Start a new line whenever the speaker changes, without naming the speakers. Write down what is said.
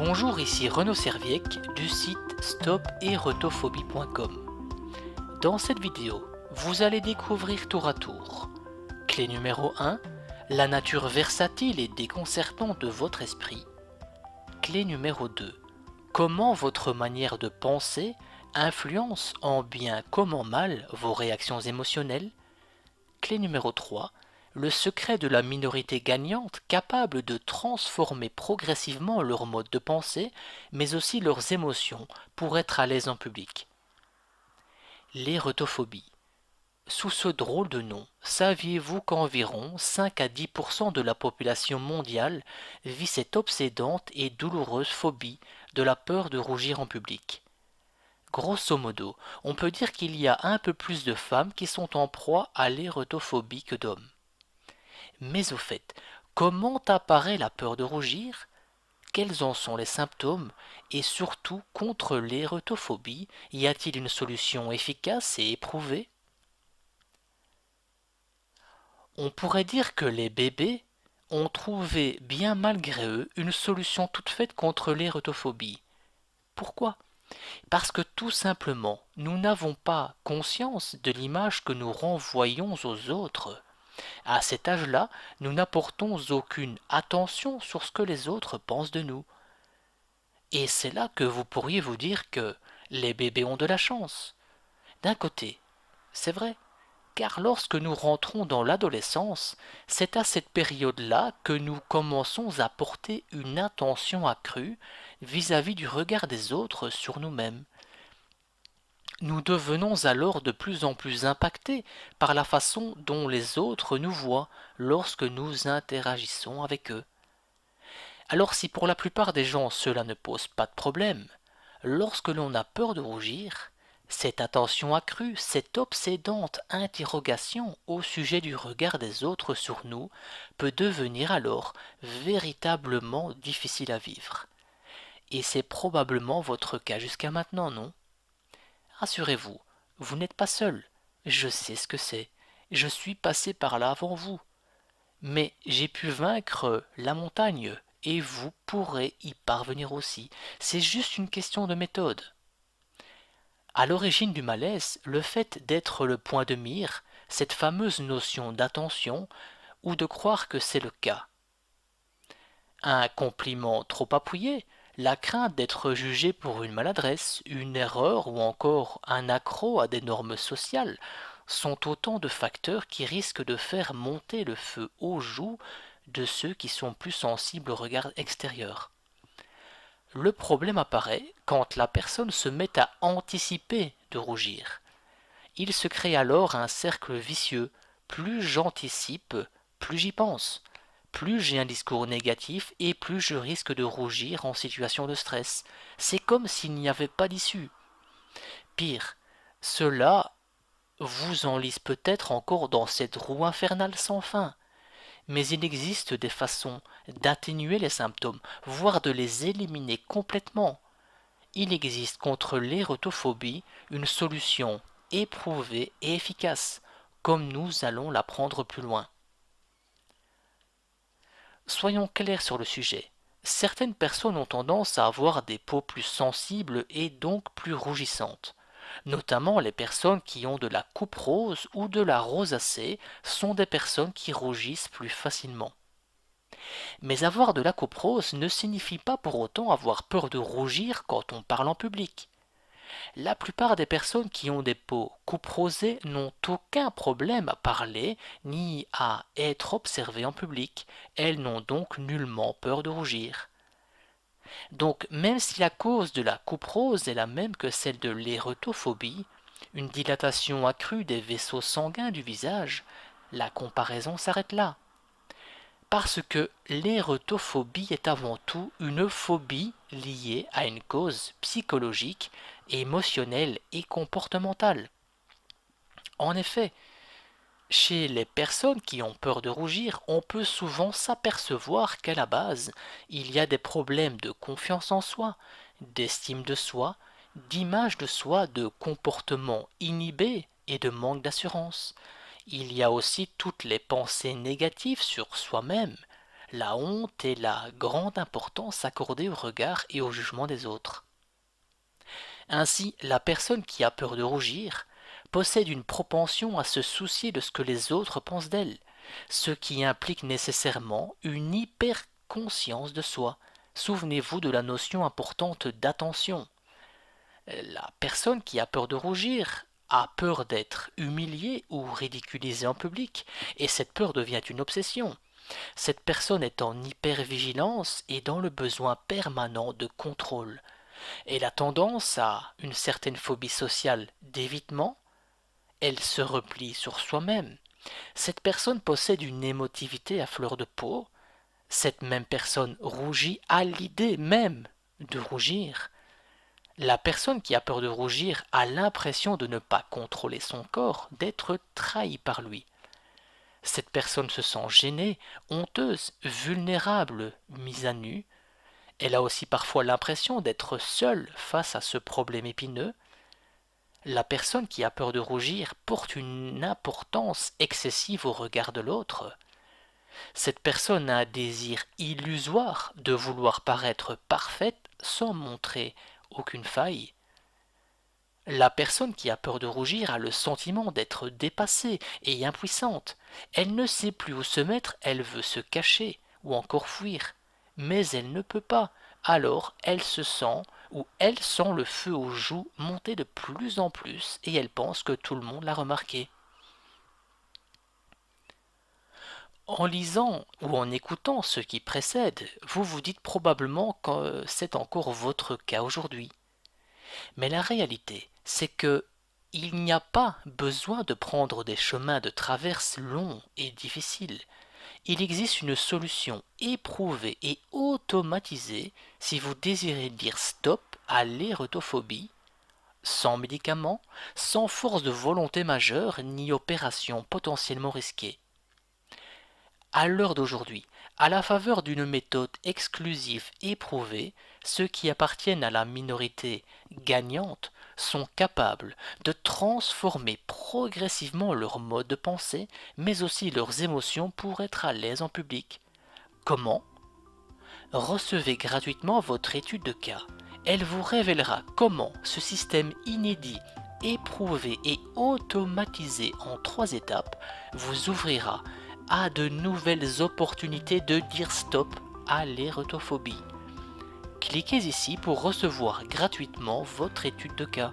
Bonjour, ici Renaud Serviec du site stoperotophobie.com. Dans cette vidéo, vous allez découvrir tour à tour clé numéro 1, la nature versatile et déconcertante de votre esprit. Clé numéro 2, comment votre manière de penser influence en bien comme en mal vos réactions émotionnelles. Clé numéro 3, le secret de la minorité gagnante capable de transformer progressivement leur mode de pensée, mais aussi leurs émotions pour être à l'aise en public. L'érotophobie. Sous ce drôle de nom, saviez-vous qu'environ 5 à 10% de la population mondiale vit cette obsédante et douloureuse phobie de la peur de rougir en public? Grosso modo, on peut dire qu'il y a un peu plus de femmes qui sont en proie à l'érotophobie que d'hommes. Mais au fait, comment apparaît la peur de rougir? Quels en sont les symptômes? Et surtout, contre l'érotophobie, y a-t-il une solution efficace et éprouvée? On pourrait dire que les bébés ont trouvé, bien malgré eux, une solution toute faite contre l'érotophobie. Pourquoi? Parce que tout simplement, nous n'avons pas conscience de l'image que nous renvoyons aux autres. À cet âge-là, nous n'apportons aucune attention sur ce que les autres pensent de nous. Et c'est là que vous pourriez vous dire que les bébés ont de la chance. D'un côté, c'est vrai, car lorsque nous rentrons dans l'adolescence, c'est à cette période-là que nous commençons à porter une attention accrue vis-à-vis du regard des autres sur nous-mêmes. Nous devenons alors de plus en plus impactés par la façon dont les autres nous voient lorsque nous interagissons avec eux. Alors si pour la plupart des gens cela ne pose pas de problème, lorsque l'on a peur de rougir, cette attention accrue, cette obsédante interrogation au sujet du regard des autres sur nous peut devenir alors véritablement difficile à vivre. Et c'est probablement votre cas jusqu'à maintenant, non? Rassurez-vous, vous n'êtes pas seul. Je sais ce que c'est. Je suis passé par là avant vous. Mais j'ai pu vaincre la montagne, et vous pourrez y parvenir aussi. C'est juste une question de méthode. À l'origine du malaise, le fait d'être le point de mire, cette fameuse notion d'attention, ou de croire que c'est le cas. Un compliment trop appuyé, la crainte d'être jugé pour une maladresse, une erreur ou encore un accroc à des normes sociales sont autant de facteurs qui risquent de faire monter le feu aux joues de ceux qui sont plus sensibles au regard extérieur. Le problème apparaît quand la personne se met à anticiper de rougir. Il se crée alors un cercle vicieux. Plus j'anticipe, plus j'y pense. Plus j'ai un discours négatif et plus je risque de rougir en situation de stress. C'est comme s'il n'y avait pas d'issue. Pire, cela vous enlise peut-être encore dans cette roue infernale sans fin. Mais il existe des façons d'atténuer les symptômes, voire de les éliminer complètement. Il existe contre l'érotophobie une solution éprouvée et efficace, comme nous allons l'apprendre plus loin. Soyons clairs sur le sujet. Certaines personnes ont tendance à avoir des peaux plus sensibles et donc plus rougissantes. Notamment les personnes qui ont de la coupe rose ou de la rosacée sont des personnes qui rougissent plus facilement. Mais avoir de la coupe rose ne signifie pas pour autant avoir peur de rougir quand on parle en public. La plupart des personnes qui ont des peaux couperosées n'ont aucun problème à parler ni à être observées en public. Elles n'ont donc nullement peur de rougir. Donc même si la cause de la coupe rose est la même que celle de l'érotophobie, une dilatation accrue des vaisseaux sanguins du visage, la comparaison s'arrête là. Parce que l'érotophobie est avant tout une phobie liée à une cause psychologique, émotionnelle et comportementale. En effet, chez les personnes qui ont peur de rougir, on peut souvent s'apercevoir qu'à la base, il y a des problèmes de confiance en soi, d'estime de soi, d'image de soi, de comportement inhibé et de manque d'assurance. Il y a aussi toutes les pensées négatives sur soi-même, la honte et la grande importance accordée au regard et au jugement des autres. Ainsi, la personne qui a peur de rougir possède une propension à se soucier de ce que les autres pensent d'elle, ce qui implique nécessairement une hyper-conscience de soi. Souvenez-vous de la notion importante d'attention. La personne qui a peur de rougir a peur d'être humiliée ou ridiculisée en public, et cette peur devient une obsession. Cette personne est en hypervigilance et dans le besoin permanent de contrôle. Elle a tendance à une certaine phobie sociale d'évitement, elle se replie sur soi-même. Cette personne possède une émotivité à fleur de peau, cette même personne rougit à l'idée même de rougir. La personne qui a peur de rougir a l'impression de ne pas contrôler son corps, d'être trahie par lui. Cette personne se sent gênée, honteuse, vulnérable, mise à nu. Elle a aussi parfois l'impression d'être seule face à ce problème épineux. La personne qui a peur de rougir porte une importance excessive au regard de l'autre. Cette personne a un désir illusoire de vouloir paraître parfaite sans montrer aucune faille. La personne qui a peur de rougir a le sentiment d'être dépassée et impuissante. Elle ne sait plus où se mettre, elle veut se cacher ou encore fuir. Mais elle ne peut pas. Alors elle se sent ou elle sent le feu aux joues monter de plus en plus et elle pense que tout le monde l'a remarqué. En lisant ou en écoutant ce qui précède, vous vous dites probablement que c'est encore votre cas aujourd'hui. Mais la réalité, c'est que il n'y a pas besoin de prendre des chemins de traverse longs et difficiles. Il existe une solution éprouvée et automatisée si vous désirez dire stop à l'érotophobie, sans médicaments, sans force de volonté majeure ni opération potentiellement risquée. À l'heure d'aujourd'hui, à la faveur d'une méthode exclusive éprouvée, ceux qui appartiennent à la minorité gagnante sont capables de transformer progressivement leur mode de pensée, mais aussi leurs émotions pour être à l'aise en public. Comment? Recevez gratuitement votre étude de cas. Elle vous révélera comment ce système inédit, éprouvé et automatisé en 3 étapes vous ouvrira à de nouvelles opportunités de dire stop à l'érotophobie. Cliquez ici pour recevoir gratuitement votre étude de cas.